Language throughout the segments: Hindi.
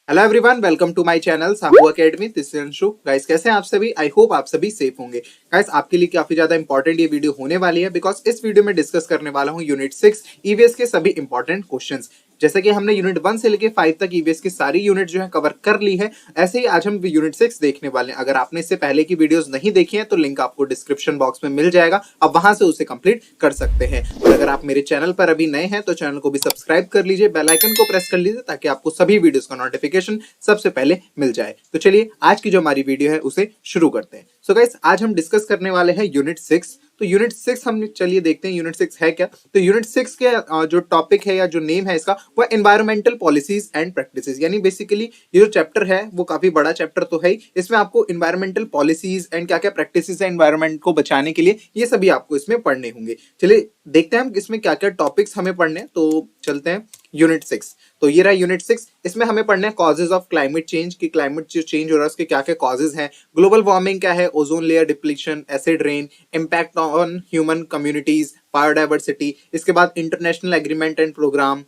Hello everyone, welcome to my channel Sambu academy. This is Anshu. Guys, कैसे हैं आप सभी? आई होप आप सभी सेफ होंगे। गाइस, आपके लिए काफी ज्यादा इंपॉर्टेंट ये वीडियो होने वाली है बिकॉज इस वीडियो में डिस्कस करने वाला हूं यूनिट 6 ईवीएस के सभी इंपॉर्टेंट क्वेश्चंस। जैसे कि हमने यूनिट 1 से लेके 5 तक ईवीएस की सारी यूनिट जो है कवर कर ली है, ऐसे ही आज हम यूनिट 6 देखने वाले हैं। अगर आपने इससे पहले की वीडियोस नहीं देखी हैं तो लिंक आपको डिस्क्रिप्शन बॉक्स में मिल जाएगा, आप वहां से उसे कंप्लीट कर सकते हैं। और अगर आप मेरे चैनल पर अभी नए हैं तो चैनल को भी सब्सक्राइब कर लीजिए, बेल आइकन को प्रेस कर लीजिए ताकि आपको सभी वीडियोस का नोटिफिकेशन सबसे पहले मिल जाए। तो चलिए आज की जो हमारी वीडियो है उसे शुरू करते हैं। सो गाइस, आज हम डिस्कस करने वाले हैं यूनिट 6। तो यूनिट 6 हम चलिए देखते हैं यूनिट 6 है क्या। तो यूनिट 6 के जो टॉपिक है या जो नेम है इसका वो एनवायरमेंटल पॉलिसीज एंड प्रैक्टिसेस, यानी बेसिकली ये जो चैप्टर है वो काफी बड़ा चैप्टर तो है ही। इसमें आपको एनवायरमेंटल पॉलिसीज एंड क्या क्या प्रैक्टिसेस है एनवायरमेंट को बचाने के लिए, ये सभी आपको इसमें पढ़ने होंगे। चलिए देखते हैं हम इसमें क्या क्या टॉपिक्स हमें पढ़ने हैं। तो चलते हैं यूनिट 6। तो ये रहा यूनिट 6। इसमें हमें पढ़ना है कॉजेज ऑफ क्लाइमेट चेंज, की क्लाइमेट जो चेंज हो रहा है उसके क्या क्या कॉजेज हैं, ग्लोबल वार्मिंग क्या है, ozone layer depletion, acid rain, impact on human communities, biodiversity. इसके बाद इंटरनेशनल एग्रीमेंट एंड प्रोग्राम।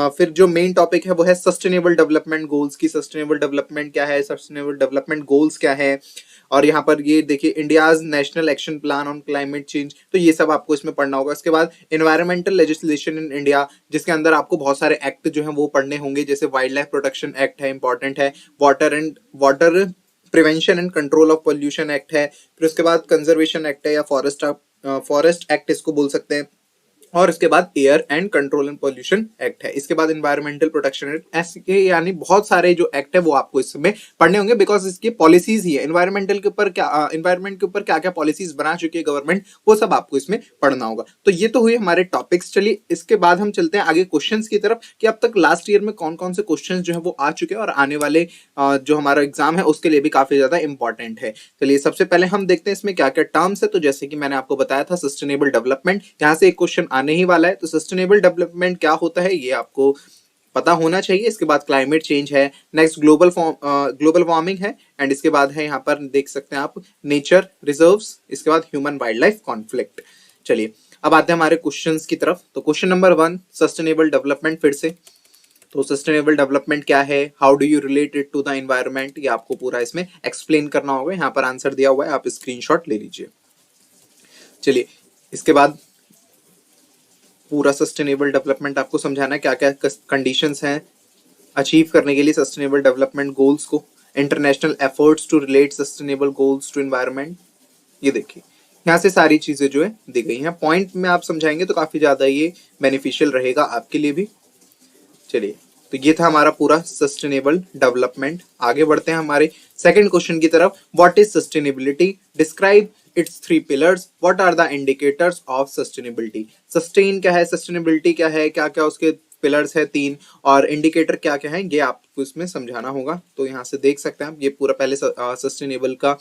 फिर जो मेन टॉपिक है वो है सस्टेनेबल डेवलपमेंट गोल्स की, सस्टेनेबल डेवलपमेंट क्या है, सस्टेनेबल डेवलपमेंट गोल्स क्या है। और यहाँ पर ये देखिए India's national action plan on climate change, तो ये सब आपको इसमें पढ़ना होगा। इसके बाद एनवायरमेंटल लेजिस्लेशन इन इंडिया, जिसके अंदर आपको बहुत सारे एक्ट जो है वो पढ़ने होंगे, जैसे वाइल्ड लाइफ प्रोटेक्शन एक्ट है, इंपॉर्टेंट है। Water prevention and control of pollution act है। फिर उसके बाद कंजर्वेशन एक्ट है या फॉरेस्ट एक्ट इसको बोल सकते हैं। और इसके बाद air and control and pollution act है। इसके बाद एनवायरमेंटल प्रोटेक्शन एक्ट, ऐसे यानी बहुत सारे जो एक्ट है वो आपको इसमें पढ़ने होंगे बिकॉज इसकी पॉलिसीज ही है। एनवायरमेंटल के ऊपर क्या, एनवायरमेंट के ऊपर क्या क्या पॉलिसीज बना चुकी है गवर्नमेंट, वो सब आपको इसमें पढ़ना होगा। तो ये तो हुए हमारे टॉपिक्स। चलिए इसके बाद हम चलते हैं आगे क्वेश्चंस की तरफ कि अब तक लास्ट ईयर में कौन कौन से क्वेश्चंस जो है वो आ चुके हैं और आने वाले जो हमारा एग्जाम है उसके लिए भी काफी ज्यादा इंपॉर्टेंट है। चलिए सबसे पहले हम देखते हैं इसमें क्या क्या टर्म्स है। तो जैसे कि मैंने आपको बताया था सस्टेनेबल डेवलपमेंट, यहाँ से एक क्वेश्चन आने ही वाला है। तो सस्टेनेबल डेवलपमेंट क्या होता है ये आपको पता होना चाहिए। इसके बाद क्लाइमेट चेंज है, नेक्स्ट ग्लोबल वार्मिंग है, एंड इसके बाद है यहाँ पर देख सकते हैं आप नेचर रिजर्व्स, इसके बाद ह्यूमन वाइल्ड लाइफ कॉन्फ्लिक्ट। चलिए अब आते हैं हमारे क्वेश्चंस की तरफ। तो क्वेश्चन नंबर 1 सस्टेनेबल डेवलपमेंट, फिर से तो सस्टेनेबल डेवलपमेंट क्या है, how do you relate it to the environment, ये आपको पूरा इसमें एक्सप्लेन करना होगा। यहाँ पर आंसर दिया हुआ है, आप स्क्रीनशॉट ले लीजिए। चलिए इसके बाद पूरा सस्टेनेबल डेवलपमेंट आपको समझाना है क्या क्या कंडीशंस हैं अचीव करने के लिए सस्टेनेबल डेवलपमेंट गोल्स को, international efforts to relate sustainable goals to environment. ये देखिए यहाँ से सारी चीजें जो है दी गई हैं, पॉइंट में आप समझाएंगे तो काफी ज्यादा ये बेनिफिशियल रहेगा आपके लिए भी। चलिए तो ये था हमारा पूरा सस्टेनेबल डेवलपमेंट। आगे बढ़ते हैं हमारे सेकंड क्वेश्चन की तरफ। What is sustainability, describe its three pillars, what are the indicators of sustainability. Sustain क्या है, सस्टेनेबिलिटी क्या है, क्या क्या उसके पिलर्स है 3, और इंडिकेटर क्या क्या है, ये आपको इसमें समझाना होगा। तो यहाँ से देख सकते हैं आप, ये पूरा पहले सस्टेनेबल का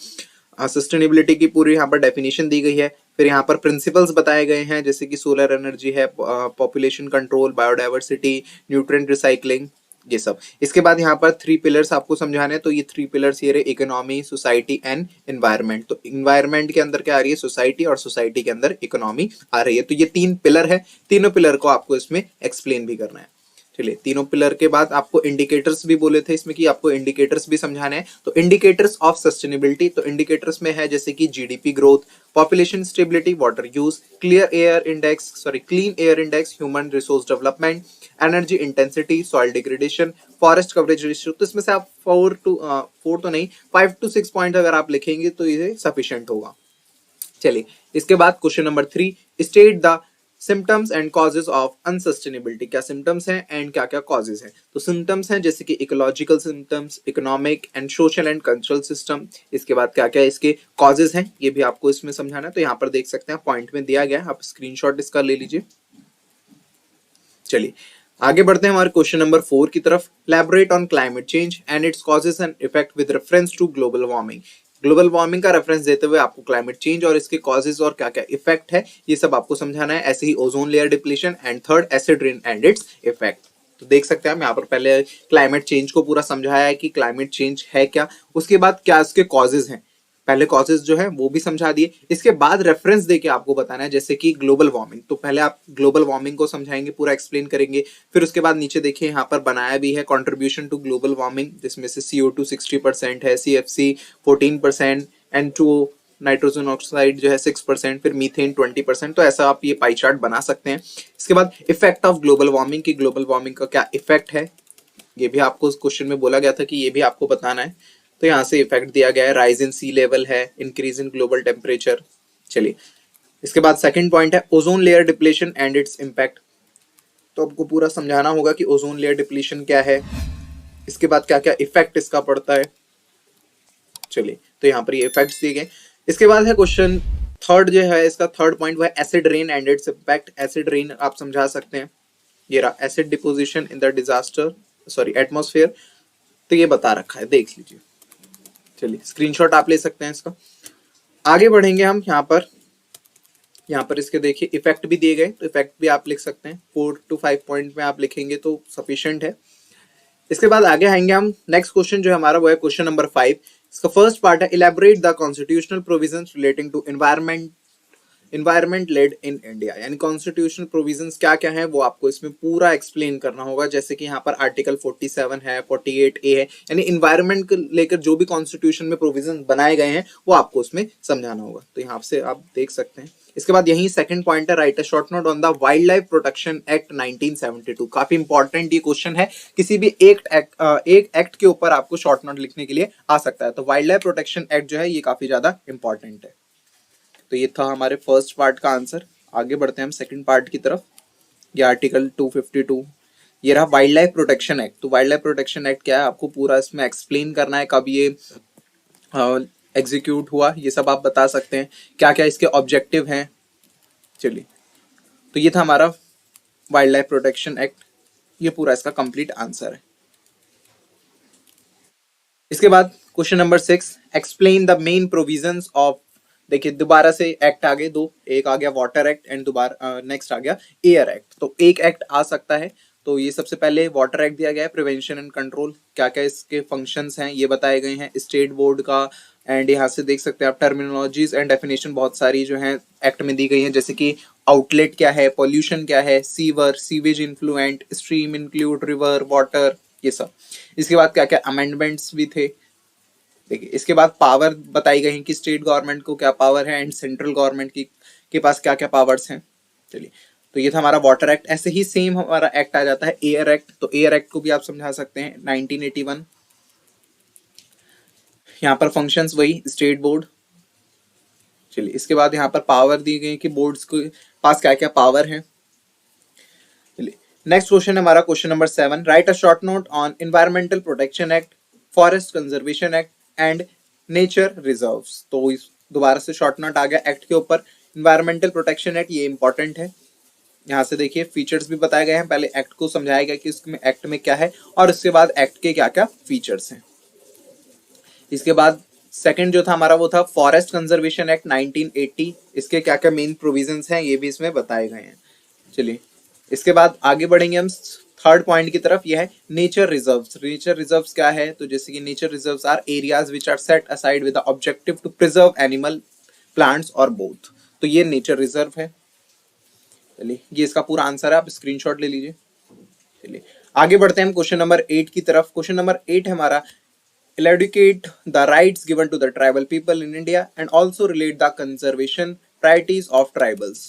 सस्टेनेबिलिटी की पूरी यहाँ पर डेफिनेशन दी गई है। फिर यहाँ पर प्रिंसिपल्स बताए गए हैं, जैसे कि सोलर एनर्जी है, population control, biodiversity, nutrient recycling, ये सब। इसके बाद यहाँ पर 3 पिलर्स आपको समझाने हैं। तो ये 3 पिलर्स ये रहे, इकोनॉमी, सोसाइटी एंड एनवायरनमेंट। तो एनवायरनमेंट के अंदर क्या आ रही है, सोसाइटी, और सोसाइटी के अंदर इकोनॉमी आ रही है। तो ये 3 पिलर है, तीनों पिलर को आपको इसमें एक्सप्लेन भी करना है। चलिए तीनों पिलर के बाद आपको इंडिकेटर्स भी बोले थे इसमें कि आपको इंडिकेटर्स भी समझाने हैं। तो इंडिकेटर्स ऑफ सस्टेनेबिलिटी, तो इंडिकेटर्स में है जैसे कि GDP growth, population stability, water use, clear air index, clean air index, human resource development, energy intensity, soil degradation, forest coverage ratio. तो इसमें से आप 4 तो नहीं 5 to 6 पॉइंट अगर आप लिखेंगे तो ये सफिशिएंट होगा। चलिए इसके बाद question number 3, state the symptoms and causes of unsustainability. क्या सिम्टम्स हैं एंड क्या क्या कॉजेज हैं। तो सिम्टम्स हैं जैसे कि ecological symptoms, economic and social and cultural system. इसके बाद क्या क्या इसके कॉजेज हैं ये भी आपको इसमें समझाना है। तो यहाँ पर देख सकते हैं पॉइंट में दिया गया है, आप स्क्रीनशॉट इसका ले लीजिए। चलिए आगे बढ़ते हैं हमारे क्वेश्चन नंबर 4 की तरफ। Elaborate on climate change and its causes and effect with reference to global warming. Global warming का रेफरेंस देते हुए आपको क्लाइमेट चेंज और इसके कॉजेज और क्या क्या इफेक्ट है ये सब आपको समझाना है। ऐसे ही ozone layer depletion, and third acid rain and its effect. तो देख सकते हैं हम यहाँ पर पहले क्लाइमेट चेंज को पूरा समझाया है कि क्लाइमेट चेंज है क्या, उसके बाद क्या इसके कॉजेज हैं, पहले कॉजेज जो है वो भी समझा दिए, इसके बाद रेफरेंस देके आपको बताना है, जैसे कि ग्लोबल वार्मिंग। तो पहले आप ग्लोबल वार्मिंग को समझाएंगे, पूरा एक्सप्लेन करेंगे, फिर उसके बाद नीचे देखिए यहाँ पर बनाया भी है कंट्रीब्यूशन टू ग्लोबल वार्मिंग, जिसमें से CO2 60% है, CFC 14%, N2O नाइट्रोजन ऑक्साइड जो है 6%, फिर मीथेन 20%। तो ऐसा आप ये पाई चार्ट बना सकते हैं। इसके बाद इफेक्ट ऑफ ग्लोबल वार्मिंग, की ग्लोबल वार्मिंग का क्या इफेक्ट है, ये भी आपको क्वेश्चन में बोला गया था कि ये भी आपको बताना है। तो यहाँ से इफेक्ट दिया गया है, राइज इन सी लेवल है, इंक्रीज इन ग्लोबल टेम्परेचर। चलिए, इसके बाद सेकंड पॉइंट है ozone layer depletion and its impact. तो आपको पूरा समझाना होगा कि ओजोन लेयर डिप्लीशन क्या है, इसके बाद क्या क्या इफेक्ट इसका पड़ता है। चलिए, तो यहाँ पर ये इफेक्ट्स दिए गए। इसके बाद है क्वेश्चन थर्ड जो है, इसका थर्ड पॉइंट वो है acid rain and its impact. Acid rain आप समझा सकते हैं, ये रहा acid deposition in the disaster atmosphere. तो ये बता रखा है, देख लीजिए। चलिए, स्क्रीनशॉट आप ले सकते हैं इसका। आगे बढ़ेंगे हम यहाँ पर इसके देखिए इफेक्ट भी दिए गए, तो इफेक्ट भी आप लिख सकते हैं, 4 to 5 पॉइंट में आप लिखेंगे तो सफिशिएंट है। इसके बाद आगे आएंगे हम, नेक्स्ट क्वेश्चन जो है हमारा वो है क्वेश्चन नंबर 5। इसका फर्स्ट पार्ट है elaborate the constitutional provisions relating to environment laid in India. यानी कॉन्स्टिट्यूशनल प्रोविजंस क्या क्या है वो आपको इसमें पूरा एक्सप्लेन करना होगा। जैसे कि यहाँ पर आर्टिकल 47 है, 48A है, यानी इन्वायरमेंट को लेकर जो भी कॉन्स्टिट्यूशन में प्रोविजन बनाए गए हैं वो आपको उसमें समझाना होगा। तो यहाँ से आप देख सकते हैं। इसके बाद यही सेकंड पॉइंट है, right a short note on the wild life protection act 1972। काफी इंपॉर्टेंट ये क्वेश्चन है, किसी भी एक एक्ट के ऊपर आपको शॉर्ट नोट लिखने के लिए आ सकता है। तो वाइल्ड लाइफ प्रोटेक्शन एक्ट जो है ये काफी ज्यादा इंपॉर्टेंट है। तो ये था हमारे फर्स्ट पार्ट का आंसर। आगे बढ़ते हैं हम सेकंड पार्ट की तरफ। ये आर्टिकल 252, ये रहा वाइल्ड लाइफ प्रोटेक्शन एक्ट। तो वाइल्ड लाइफ प्रोटेक्शन एक्ट क्या है आपको पूरा इसमें एक्सप्लेन करना है, कब ये एग्जीक्यूट हुआ, ये सब आप बता सकते हैं, क्या क्या इसके ऑब्जेक्टिव हैं। चलिए, तो ये था हमारा वाइल्ड लाइफ प्रोटेक्शन एक्ट, ये पूरा इसका कंप्लीट आंसर है। इसके बाद question number 6, explain the main provisions of. देखिए दोबारा से एक्ट आ गए दो, एक आ गया वाटर एक्ट एंड दोबारा नेक्स्ट आ गया एयर एक्ट। तो एक एक्ट आ सकता है, तो ये सबसे पहले वाटर एक्ट दिया गया है, प्रिवेंशन एंड कंट्रोल, क्या क्या इसके फंक्शंस हैं ये बताए गए हैं स्टेट बोर्ड का। एंड यहाँ से देख सकते हैं आप टर्मिनोलॉजीज एंड डेफिनेशन बहुत सारी जो है एक्ट में दी गई हैं, जैसे कि आउटलेट क्या है, पॉल्यूशन क्या है, sewer, sewage influential, stream include river, water, ये सब। इसके बाद क्या क्या अमेंडमेंट्स भी थे। देखिए, इसके बाद पावर बताई गई है कि स्टेट गवर्नमेंट को क्या पावर है एंड सेंट्रल गवर्नमेंट की के पास क्या क्या पावर्स हैं। चलिए, तो ये था हमारा वाटर एक्ट। ऐसे ही सेम हमारा एक्ट आ जाता है एयर एक्ट। तो एयर एक्ट को भी आप समझा सकते हैं 1981। यहाँ पर फंक्शंस वही स्टेट बोर्ड। चलिए, इसके बाद यहाँ पर पावर दी गई कि बोर्ड्स के पास क्या क्या पावर है। चलिए, नेक्स्ट क्वेश्चन है हमारा question number 7, right a short note on environmental protection act, forest conservation act and nature reserves. तो दोबारा से शॉर्ट नोट आ गया एक्ट के ऊपर। एनवायरमेंटल प्रोटेक्शन एक्ट ये इंपॉर्टेंट है, यहाँ से देखिए फीचर्स भी बताए गए हैं, पहले एक्ट को समझाया गया कि इसमें एक्ट में क्या है और उसके बाद एक्ट के क्या क्या फीचर्स हैं। इसके बाद सेकंड जो था हमारा वो था फॉरेस्ट कंजर्वेशन एक्ट 1980, इसके क्या क्या मेन प्रोविजंस हैं ये भी इसमें बताए गए हैं। चलिए, इसके बाद आगे बढ़ेंगे हम थर्ड पॉइंट की तरफ, यह है नेचर रिजर्व्स। नेचर रिजर्व्स क्या है, तो जैसे कि nature reserves are areas which are set aside with the objective to preserve animal, plants और बोथ। तो ये नेचर रिजर्व है। चलिए, ये इसका पूरा आंसर है, आप स्क्रीनशॉट ले लीजिए। चलिए, आगे बढ़ते हैं हम क्वेश्चन नंबर 8 की तरफ। क्वेश्चन नंबर 8 है हमारा eradicate the rights given to the tribal people in India and also relate the conservation priorities of tribals।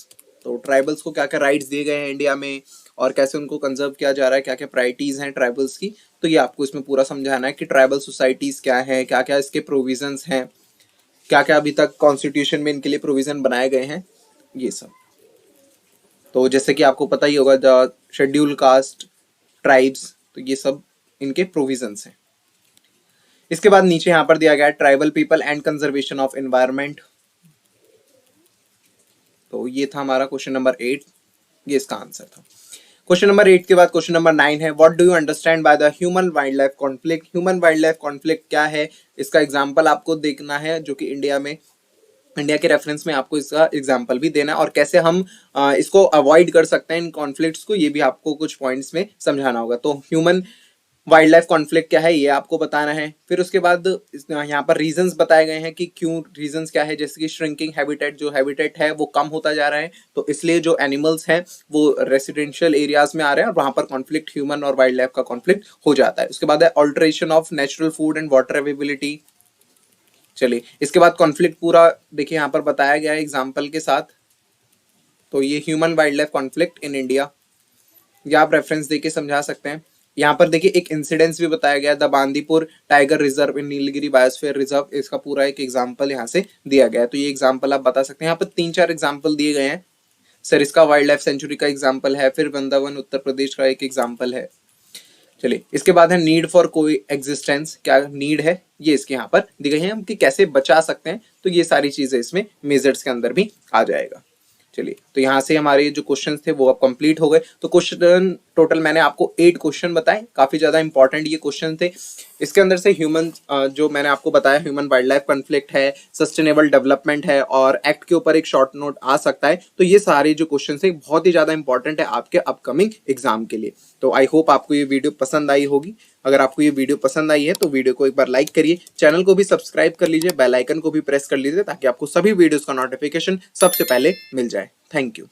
तो ट्राइबल्स को क्या क्या राइट्स दिए गए हैं इंडिया में और कैसे उनको कंजर्व किया जा रहा है, क्या क्या प्रायोरिटीज हैं ट्राइबल्स की। तो ये आपको इसमें पूरा समझाना है कि ट्राइबल सोसाइटीज क्या है, क्या क्या इसके प्रोविजंस हैं, क्या क्या अभी तक कॉन्स्टिट्यूशन में इनके लिए प्रोविजन बनाए गए हैं, ये सब। तो जैसे कि आपको पता ही होगा द शेड्यूल कास्ट ट्राइब्स, तो ये सब इनके प्रोविजंस हैं। इसके बाद नीचे यहां पर दिया गया है tribal people and conservation of environment. तो ये था हमारा क्वेश्चन नंबर 8, ये इसका आंसर था। क्वेश्चन नंबर 8 के बाद क्वेश्चन नंबर 9 है what do you understand by the human wild life conflict. Human wild life conflict क्या है, इसका एग्जाम्पल आपको देखना है, जो कि इंडिया के रेफरेंस में आपको इसका एग्जाम्पल भी देना है और कैसे हम इसको अवॉइड कर सकते हैं इन कॉन्फ्लिक्ट्स को, ये भी आपको कुछ पॉइंट्स में समझाना होगा। तो ह्यूमन वाइल्ड लाइफ कॉन्फ्लिक्ट क्या है ये आपको बताना है। फिर उसके बाद यहाँ पर रीजंस बताए गए हैं कि क्यों, रीजंस क्या है, जैसे कि श्रिंकिंग हैबिटेट, जो हैबिटेट है वो कम होता जा रहा है, तो इसलिए जो एनिमल्स हैं वो रेसिडेंशियल एरियाज में आ रहे हैं और वहां पर कॉन्फ्लिक्ट ह्यूमन और वाइल्ड लाइफ का कॉन्फ्लिक्ट हो जाता है। उसके बाद है alteration of natural food and water availability. चलिए इसके बाद कॉन्फ्लिक्ट पूरा देखिए यहाँ पर बताया गया है एग्जाम्पल के साथ। तो ये human wild life conflict in India, ये आप रेफरेंस देके समझा सकते हैं। यहाँ पर देखिए एक इंसिडेंस भी बताया गया, the Bandipur tiger reserve in Nilgiri biosphere reserve, इसका पूरा एक एग्जांपल यहाँ से दिया गया है। तो ये एग्जांपल आप बता सकते हैं। यहाँ पर 3-4 एग्जांपल दिए गए हैं। सरिस्का वाइल्ड लाइफ सेंचुरी का एग्जांपल है, फिर वृंदावन उत्तर प्रदेश का एक एग्जांपल है। चलिए इसके बाद है नीड फॉर कोई एग्जिस्टेंस, क्या नीड है ये इसके यहाँ पर दी गई है, हम कि कैसे बचा सकते हैं। तो ये सारी चीजें इसमें मेजर्स के अंदर भी आ जाएगा। चलिए तो यहाँ से हमारे जो क्वेश्चंस थे वो अब कंप्लीट हो गए। तो क्वेश्चन टोटल मैंने आपको 8 क्वेश्चन बताए, काफी ज्यादा इंपॉर्टेंट ये क्वेश्चन थे। इसके अंदर से ह्यूमन, जो मैंने आपको बताया ह्यूमन वाइल्ड लाइफ कॉन्फ्लिक्ट है, सस्टेनेबल डेवलपमेंट है और एक्ट के ऊपर एक शॉर्ट नोट आ सकता है। तो ये सारे जो क्वेश्चन है बहुत ही ज्यादा इंपॉर्टेंट है आपके अपकमिंग एग्जाम के लिए। तो आई होप आपको ये वीडियो पसंद आई होगी। अगर आपको ये वीडियो पसंद आई है तो वीडियो को एक बार लाइक करिए, चैनल को भी सब्सक्राइब कर लीजिए, बेल आइकन को भी प्रेस कर लीजिए ताकि आपको सभी वीडियोस का नोटिफिकेशन सबसे पहले मिल जाए। Thank you.